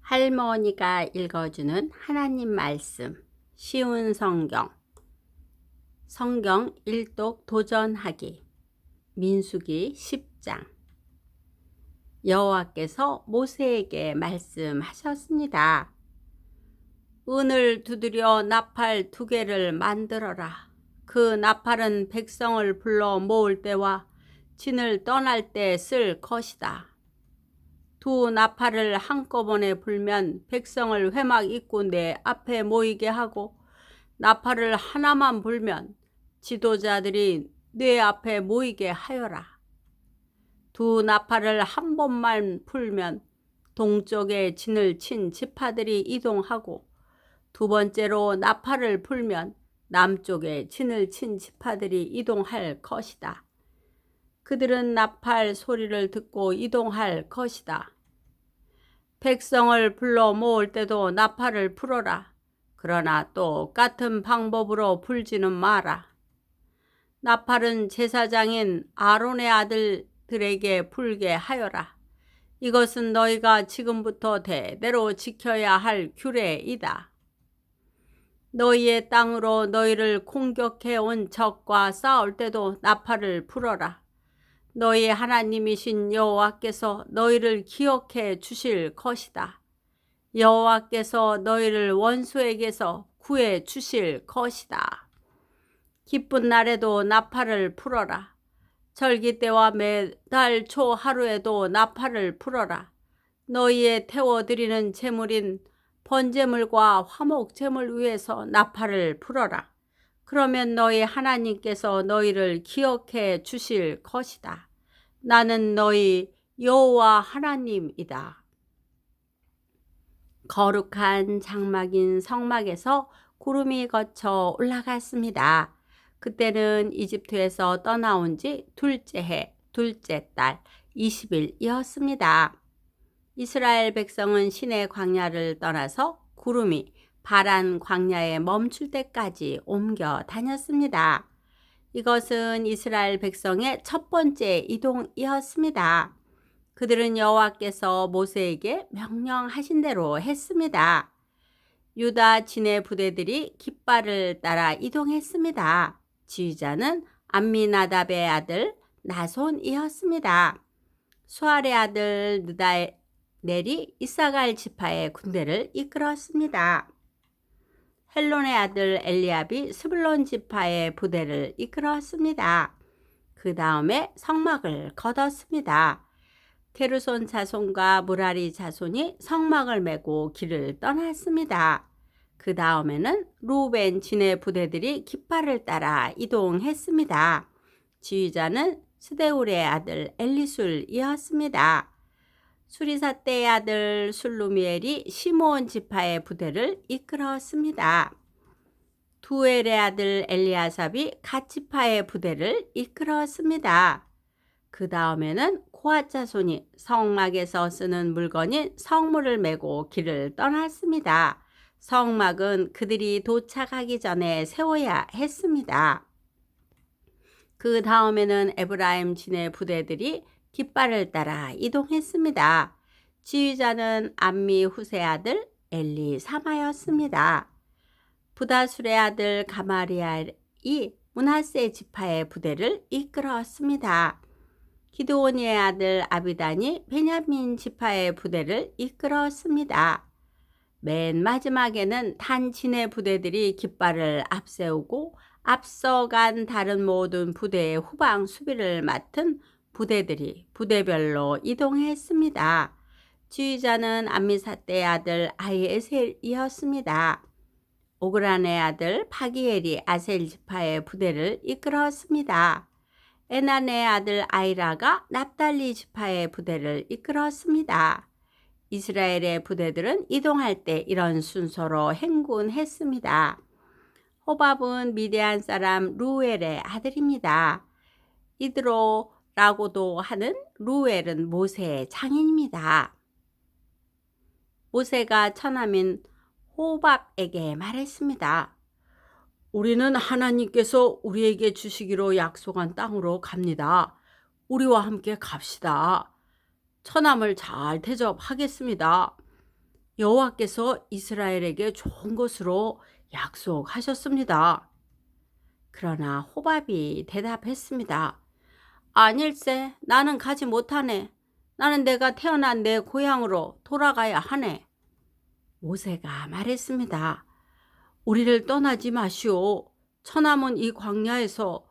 할머니가 읽어주는 하나님 말씀, 쉬운 성경, 성경 일독 도전하기, 민수기 10장. 여호와께서 모세에게 말씀하셨습니다. 은을 두드려 나팔 2개를 만들어라. 그 나팔은 백성을 불러 모을 때와 진을 떠날 때 쓸 것이다. 2 나팔을 한꺼번에 불면 백성을 회막 입구 내 앞에 모이게 하고, 나팔을 하나만 불면 지도자들이 내 앞에 모이게 하여라. 2 나팔을 한 번만 불면 동쪽에 진을 친 지파들이 이동하고, 2번째로 나팔을 불면 남쪽에 진을 친 지파들이 이동할 것이다. 그들은 나팔 소리를 듣고 이동할 것이다. 백성을 불러 모을 때도 나팔을 불어라. 그러나 똑같은 방법으로 불지는 마라. 나팔은 제사장인 아론의 아들들에게 불게 하여라. 이것은 너희가 지금부터 대대로 지켜야 할 규례이다. 너희의 땅으로 너희를 공격해 온 적과 싸울 때도 나팔을 불어라. 너희의 하나님이신 여호와께서 너희를 기억해 주실 것이다. 여호와께서 너희를 원수에게서 구해 주실 것이다. 기쁜 날에도 나팔을 불어라. 절기 때와 매달 초 하루에도 나팔을 불어라. 너희의 태워드리는 제물인 번제물과 화목제물 위에서 나팔을 불어라. 그러면 너희 하나님께서 너희를 기억해 주실 것이다. 나는 너희 여호와 하나님이다. 거룩한 장막인 성막에서 구름이 거쳐 올라갔습니다. 그때는 이집트에서 떠나온 지 2째 해, 2째 달 20일이었습니다. 이스라엘 백성은 시내 광야를 떠나서 구름이 바란 광야에 멈출 때까지 옮겨 다녔습니다. 이것은 이스라엘 백성의 첫 번째 이동이었습니다. 그들은 여호와께서 모세에게 명령하신 대로 했습니다. 유다 진의 부대들이 깃발을 따라 이동했습니다. 지휘자는 암미나답의 아들 나손이었습니다. 수알의 아들 느다넬이 이사갈 지파의 군대를 이끌었습니다. 헬론의 아들 엘리압이 스불론 지파의 부대를 이끌었습니다. 그 다음에 성막을 걷었습니다. 게르손 자손과 무라리 자손이 성막을 메고 길을 떠났습니다. 그 다음에는 루벤 진의 부대들이 깃발을 따라 이동했습니다. 지휘자는 스데울의 아들 엘리술이었습니다. 수리사떼의 아들 술루미엘이 시므온 지파의 부대를 이끌었습니다. 두엘의 아들 엘리아삽이 갓 지파의 부대를 이끌었습니다. 그 다음에는 고앗 자손이 성막에서 쓰는 물건인 성물을 메고 길을 떠났습니다. 성막은 그들이 도착하기 전에 세워야 했습니다. 그 다음에는 에브라임 진의 부대들이 깃발을 따라 이동했습니다. 지휘자는 암미 후세 아들 엘리사마였습니다. 부다술의 아들 가마리엘이 므낫세 지파의 부대를 이끌었습니다. 기드온의 아들 아비단이 베냐민 지파의 부대를 이끌었습니다. 맨 마지막에는 단 진의 부대들이 깃발을 앞세우고 앞서간 다른 모든 부대의 후방 수비를 맡은 부대들이 부대별로 이동했습니다. 지휘자는 암미사떼의 아들 아히에셀이었습니다. 오그란의 아들 파기엘이 아셀 지파의 부대를 이끌었습니다. 에난의 아들 아이라가 납달리 지파의 부대를 이끌었습니다. 이스라엘의 부대들은 이동할 때 이런 순서로 행군했습니다. 호밥은 미디안 사람 루엘의 아들입니다. 이드로라고도 하는 루엘은 모세의 장인입니다. 모세가 처남인 호밥에게 말했습니다. 우리는 하나님께서 우리에게 주시기로 약속한 땅으로 갑니다. 우리와 함께 갑시다. 처남을 잘 대접하겠습니다. 여호와께서 이스라엘에게 좋은 것으로 약속하셨습니다. 그러나 호밥이 대답했습니다. 아닐세, 나는 가지 못하네. 나는 내가 태어난 내 고향으로 돌아가야 하네. 모세가 말했습니다. 우리를 떠나지 마시오. 처남은 이 광야에서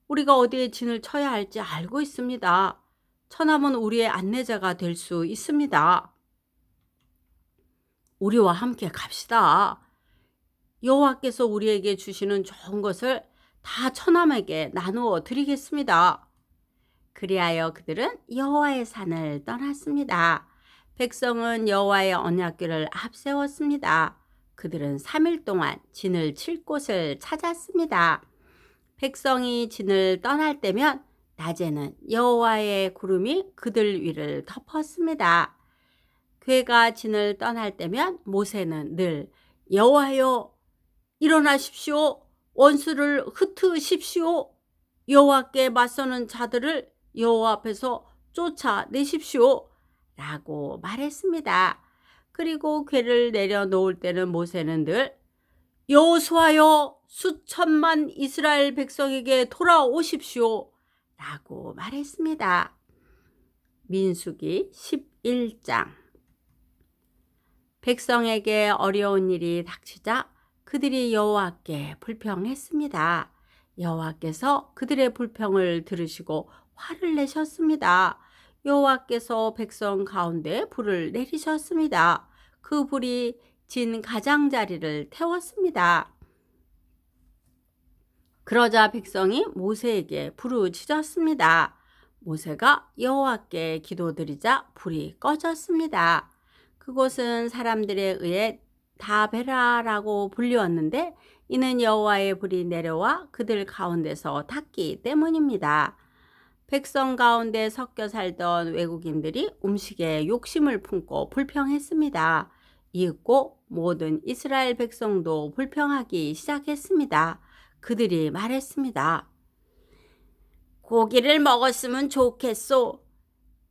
우리가 어디에 진을 쳐야 할지 알고 있습니다. 처남은 우리의 안내자가 될 수 있습니다. 우리와 함께 갑시다. 여호와께서 우리에게 주시는 좋은 것을 다 처남에게 나누어 드리겠습니다. 그리하여 그들은 여호와의 산을 떠났습니다. 백성은 여호와의 언약궤를 앞세웠습니다. 그들은 3일 동안 진을 칠 곳을 찾았습니다. 백성이 진을 떠날 때면 낮에는 여호와의 구름이 그들 위를 덮었습니다. 궤가 진을 떠날 때면 모세는 늘 여호와여 일어나십시오. 원수를 흩으십시오. 여호와께 맞서는 자들을 여호와 앞에서 쫓아내십시오. 라고 말했습니다. 그리고 궤를 내려놓을 때는 모세는 늘 여호수아여 수천만 이스라엘 백성에게 돌아오십시오. 라고 말했습니다. 민수기 11장. 백성에게 어려운 일이 닥치자 그들이 여호와께 불평했습니다. 여호와께서 그들의 불평을 들으시고 화를 내셨습니다. 여호와께서 백성 가운데 불을 내리셨습니다. 그 불이 진 가장자리를 태웠습니다. 그러자 백성이 모세에게 부르짖었습니다. 모세가 여호와께 기도드리자 불이 꺼졌습니다. 그곳은 사람들에 의해 다베라라고 불리웠는데 이는 여호와의 불이 내려와 그들 가운데서 탔기 때문입니다. 백성 가운데 섞여 살던 외국인들이 음식에 욕심을 품고 불평했습니다. 이윽고 모든 이스라엘 백성도 불평하기 시작했습니다. 그들이 말했습니다. 고기를 먹었으면 좋겠소.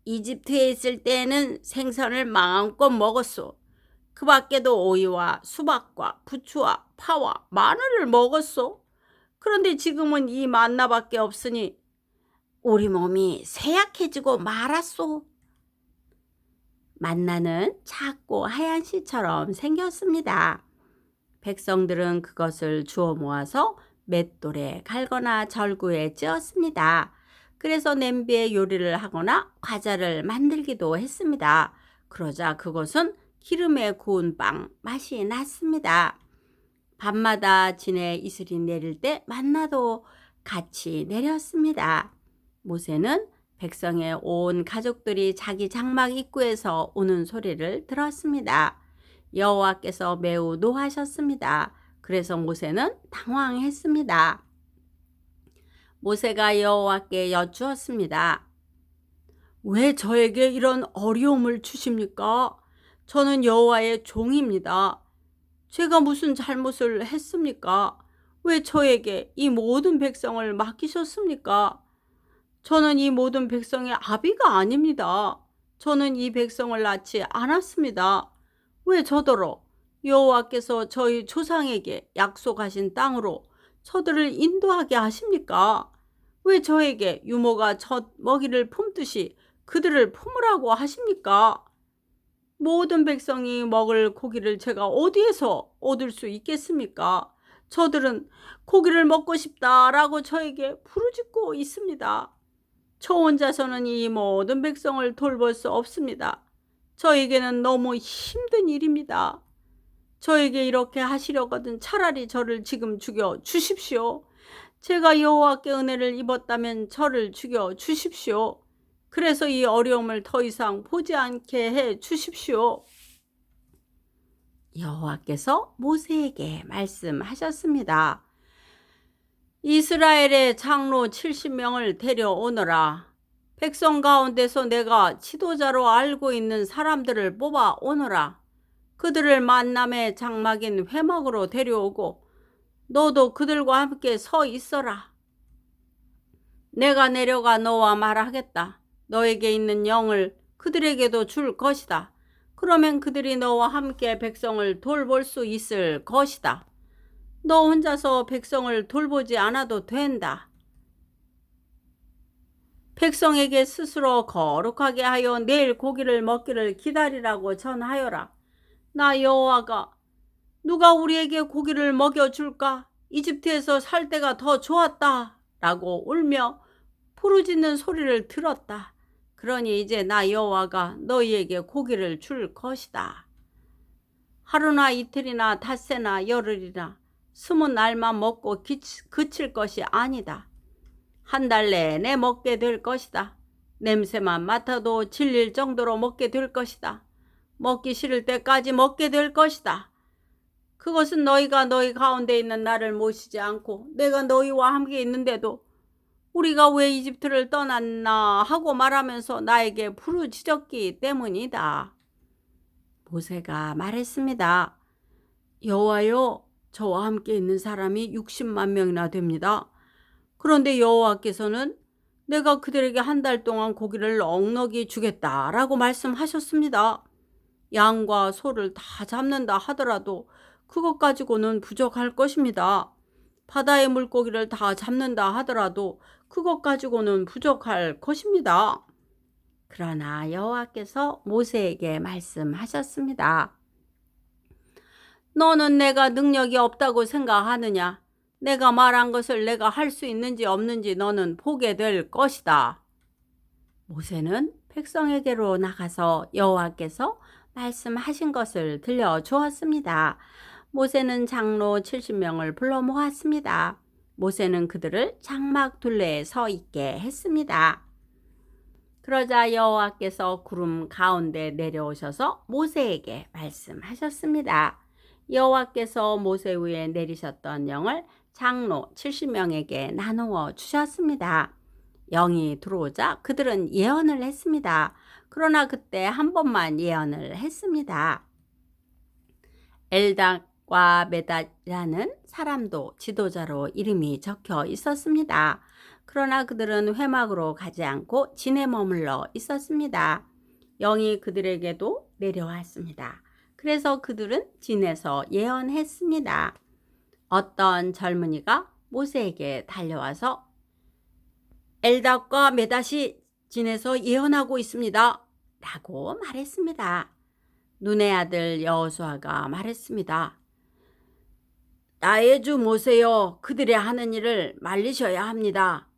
이집트에 있을 때에는 생선을 마음껏 먹었소. 그 밖에도 오이와 수박과 부추와 파와 마늘을 먹었소. 그런데 지금은 이 만나밖에 없으니 우리 몸이 쇠약해지고 말았소. 만나는 작고 하얀 씨처럼 생겼습니다. 백성들은 그것을 주워 모아서 맷돌에 갈거나 절구에 찧었습니다. 그래서 냄비에 요리를 하거나 과자를 만들기도 했습니다. 그러자 그것은 기름에 구운 빵 맛이 났습니다. 밤마다 진에 이슬이 내릴 때 만나도 같이 내렸습니다. 모세는 백성의 온 가족들이 자기 장막 입구에서 우는 소리를 들었습니다. 여호와께서 매우 노하셨습니다. 그래서 모세는 당황했습니다. 모세가 여호와께 여쭈었습니다. 왜 저에게 이런 어려움을 주십니까? 저는 여호와의 종입니다. 제가 무슨 잘못을 했습니까? 왜 저에게 이 모든 백성을 맡기셨습니까? 저는 이 모든 백성의 아비가 아닙니다. 저는 이 백성을 낳지 않았습니다. 왜 저더러 여호와께서 저희 조상에게 약속하신 땅으로 저들을 인도하게 하십니까? 왜 저에게 유모가 젖 먹이를 품듯이 그들을 품으라고 하십니까? 모든 백성이 먹을 고기를 제가 어디에서 얻을 수 있겠습니까? 저들은 고기를 먹고 싶다라고 저에게 부르짖고 있습니다. 저 혼자서는 이 모든 백성을 돌볼 수 없습니다. 저에게는 너무 힘든 일입니다. 저에게 이렇게 하시려거든 차라리 저를 지금 죽여 주십시오. 제가 여호와께 은혜를 입었다면 저를 죽여 주십시오. 그래서 이 어려움을 더 이상 보지 않게 해 주십시오. 여호와께서 모세에게 말씀하셨습니다. 이스라엘의 장로 70명을 데려오너라. 백성 가운데서 내가 지도자로 알고 있는 사람들을 뽑아 오너라. 그들을 만남의 장막인 회막으로 데려오고 너도 그들과 함께 서 있어라. 내가 내려가 너와 말하겠다. 너에게 있는 영을 그들에게도 줄 것이다. 그러면 그들이 너와 함께 백성을 돌볼 수 있을 것이다. 너 혼자서 백성을 돌보지 않아도 된다. 백성에게 스스로 거룩하게 하여 내일 고기를 먹기를 기다리라고 전하여라. 나 여호와가 누가 우리에게 고기를 먹여줄까? 이집트에서 살 때가 더 좋았다. 라고 울며 부르짖는 소리를 들었다. 그러니 이제 나 여호와가 너희에게 고기를 줄 것이다. 하루나 이틀이나 닷새나 열흘이나 20날만 먹고 그칠 것이 아니다. 한 달 내내 먹게 될 것이다. 냄새만 맡아도 질릴 정도로 먹게 될 것이다. 먹기 싫을 때까지 먹게 될 것이다. 그것은 너희가 너희 가운데 있는 나를 모시지 않고 내가 너희와 함께 있는데도 우리가 왜 이집트를 떠났나 하고 말하면서 나에게 부르짖었기 때문이다. 모세가 말했습니다. 여호와여, 저와 함께 있는 사람이 60만 명이나 됩니다. 그런데 여호와께서는 내가 그들에게 한 달 동안 고기를 넉넉히 주겠다라고 말씀하셨습니다. 양과 소를 다 잡는다 하더라도 그것 가지고는 부족할 것입니다. 바다의 물고기를 다 잡는다 하더라도 그것 가지고는 부족할 것입니다. 그러나 여호와께서 모세에게 말씀하셨습니다. 너는 내가 능력이 없다고 생각하느냐? 내가 말한 것을 내가 할 수 있는지 없는지 너는 보게 될 것이다. 모세는 백성에게로 나가서 여호와께서 말씀하신 것을 들려주었습니다. 모세는 장로 70명을 불러 모았습니다. 모세는 그들을 장막 둘레에 서 있게 했습니다. 그러자 여호와께서 구름 가운데 내려오셔서 모세에게 말씀하셨습니다. 여호와께서 모세 위에 내리셨던 영을 장로 70명에게 나누어 주셨습니다. 영이 들어오자 그들은 예언을 했습니다. 그러나 그때 한 번만 예언을 했습니다. 엘닥과 메닷이라는 사람도 지도자로 이름이 적혀 있었습니다. 그러나 그들은 회막으로 가지 않고 진에 머물러 있었습니다. 영이 그들에게도 내려왔습니다. 그래서 그들은 진에서 예언했습니다. 어떤 젊은이가 모세에게 달려와서 엘닥과 메닷이 진에서 예언하고 있습니다. 라고 말했습니다. 눈의 아들 여호수아가 말했습니다. 나의 주 모세여, 그들이 하는 일을 말리셔야 합니다.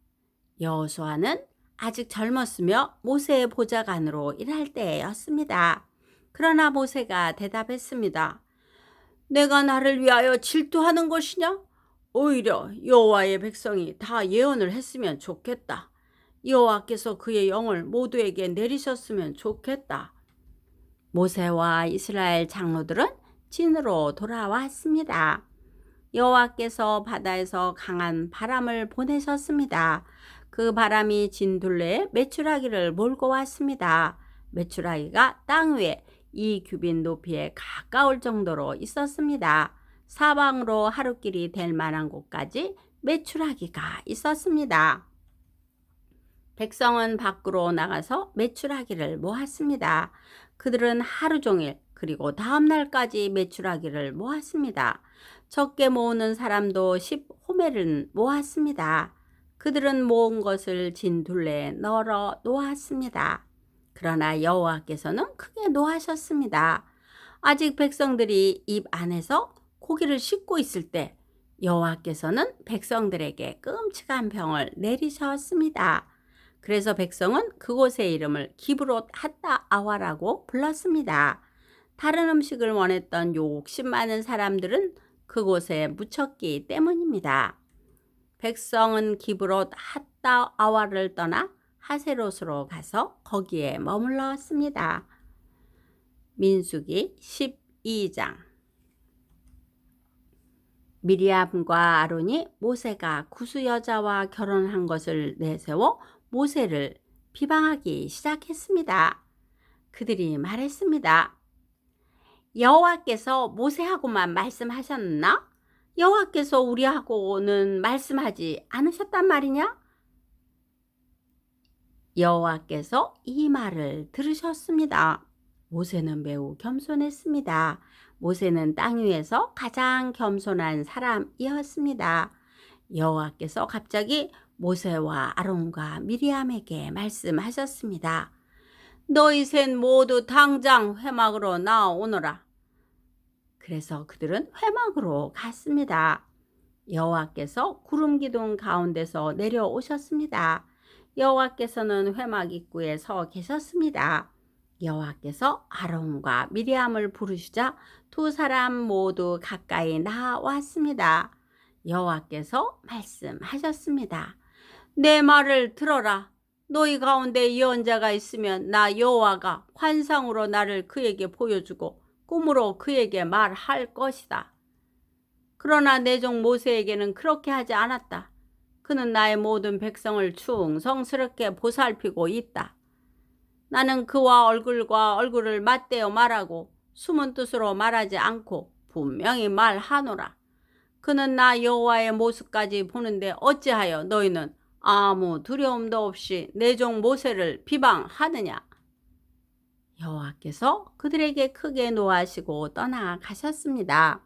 여호수아는 아직 젊었으며 모세의 보좌관으로 일할 때였습니다. 그러나 모세가 대답했습니다. 내가 나를 위하여 질투하는 것이냐? 오히려 여호와의 백성이 다 예언을 했으면 좋겠다. 여호와께서 그의 영을 모두에게 내리셨으면 좋겠다. 모세와 이스라엘 장로들은 진으로 돌아왔습니다. 여호와께서 바다에서 강한 바람을 보내셨습니다. 그 바람이 진 둘레에 메추라기를 몰고 왔습니다. 메추라기가 땅 위에 2규빗 높이에 가까울 정도로 있었습니다. 사방으로 하루길이 될 만한 곳까지 메추라기가 있었습니다. 백성은 밖으로 나가서 메추라기를 모았습니다. 그들은 하루 종일 그리고 다음 날까지 메추라기를 모았습니다. 적게 모으는 사람도 10호멜은 모았습니다. 그들은 모은 것을 진 둘레에 널어 놓았습니다. 그러나 여호와께서는 크게 노하셨습니다. 아직 백성들이 입 안에서 고기를 씹고 있을 때 여호와께서는 백성들에게 끔찍한 병을 내리셨습니다. 그래서 백성은 그곳의 이름을 기브롯 핫다 아와라고 불렀습니다. 다른 음식을 원했던 욕심 많은 사람들은 그곳에 묻혔기 때문입니다. 백성은 기브롯 핫다 아와를 떠나 하세롯으로 가서 거기에 머물렀습니다. 민수기 12장. 미리암과 아론이 모세가 구스 여자와 결혼한 것을 내세워 모세를 비방하기 시작했습니다. 그들이 말했습니다. 여호와께서 모세하고만 말씀하셨나? 여호와께서 우리하고는 말씀하지 않으셨단 말이냐? 여호와께서 이 말을 들으셨습니다. 모세는 매우 겸손했습니다. 모세는 땅 위에서 가장 겸손한 사람이었습니다. 여호와께서 갑자기 모세와 아론과 미리암에게 말씀하셨습니다. 너희 셋 모두 당장 회막으로 나오너라. 그래서 그들은 회막으로 갔습니다. 여호와께서 구름 기둥 가운데서 내려오셨습니다. 여호와께서는 회막 입구에 서 계셨습니다. 여호와께서 아론과 미리암을 부르시자 두 사람 모두 가까이 나왔습니다. 여호와께서 말씀하셨습니다. 내 말을 들어라. 너희 가운데 예언자가 있으면 나 여호와가 환상으로 나를 그에게 보여주고 꿈으로 그에게 말할 것이다. 그러나 내 종 모세에게는 그렇게 하지 않았다. 그는 나의 모든 백성을 충성스럽게 보살피고 있다. 나는 그와 얼굴과 얼굴을 맞대어 말하고 숨은 뜻으로 말하지 않고 분명히 말하노라. 그는 나 여호와의 모습까지 보는데 어찌하여 너희는 아무 두려움도 없이 내 종 모세를 비방하느냐. 여호와께서 그들에게 크게 노하시고 떠나가셨습니다.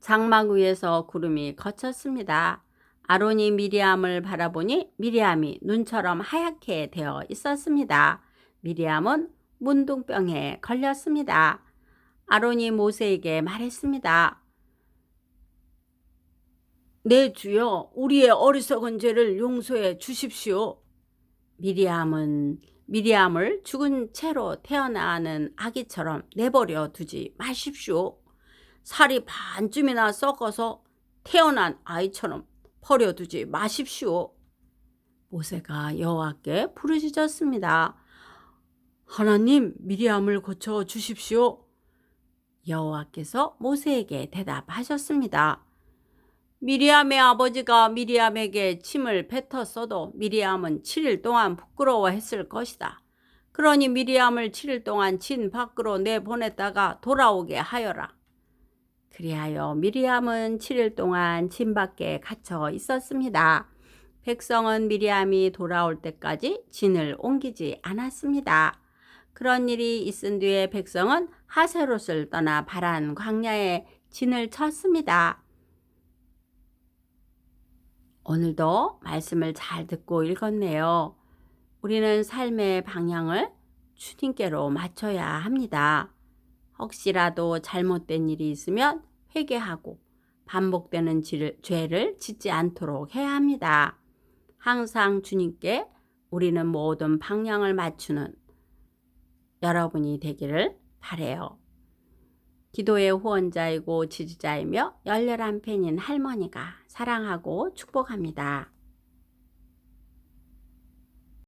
장막 위에서 구름이 걷혔습니다. 아론이 미리암을 바라보니 미리암이 눈처럼 하얗게 되어 있었습니다. 미리암은 문둥병에 걸렸습니다. 아론이 모세에게 말했습니다. 내 주여, 우리의 어리석은 죄를 용서해 주십시오. 미리암을 죽은 채로 태어나는 아기처럼 내버려 두지 마십시오. 살이 반쯤이나 썩어서 태어난 아이처럼 버려두지 마십시오. 모세가 여호와께 부르짖었습니다. 하나님, 미리암을 고쳐 주십시오. 여호와께서 모세에게 대답하셨습니다. 미리암의 아버지가 미리암에게 침을 뱉었어도 미리암은 7일 동안 부끄러워했을 것이다. 그러니 미리암을 7일 동안 진 밖으로 내보냈다가 돌아오게 하여라. 그리하여 미리암은 7일 동안 진 밖에 갇혀 있었습니다. 백성은 미리암이 돌아올 때까지 진을 옮기지 않았습니다. 그런 일이 있은 뒤에 백성은 하세롯을 떠나 바란 광야에 진을 쳤습니다. 오늘도 말씀을 잘 듣고 읽었네요. 우리는 삶의 방향을 주님께로 맞춰야 합니다. 혹시라도 잘못된 일이 있으면 회개하고 반복되는 죄를 짓지 않도록 해야 합니다. 항상 주님께 우리는 모든 방향을 맞추는 여러분이 되기를 바라요. 기도의 후원자이고 지지자이며 열렬한 팬인 할머니가 사랑하고 축복합니다.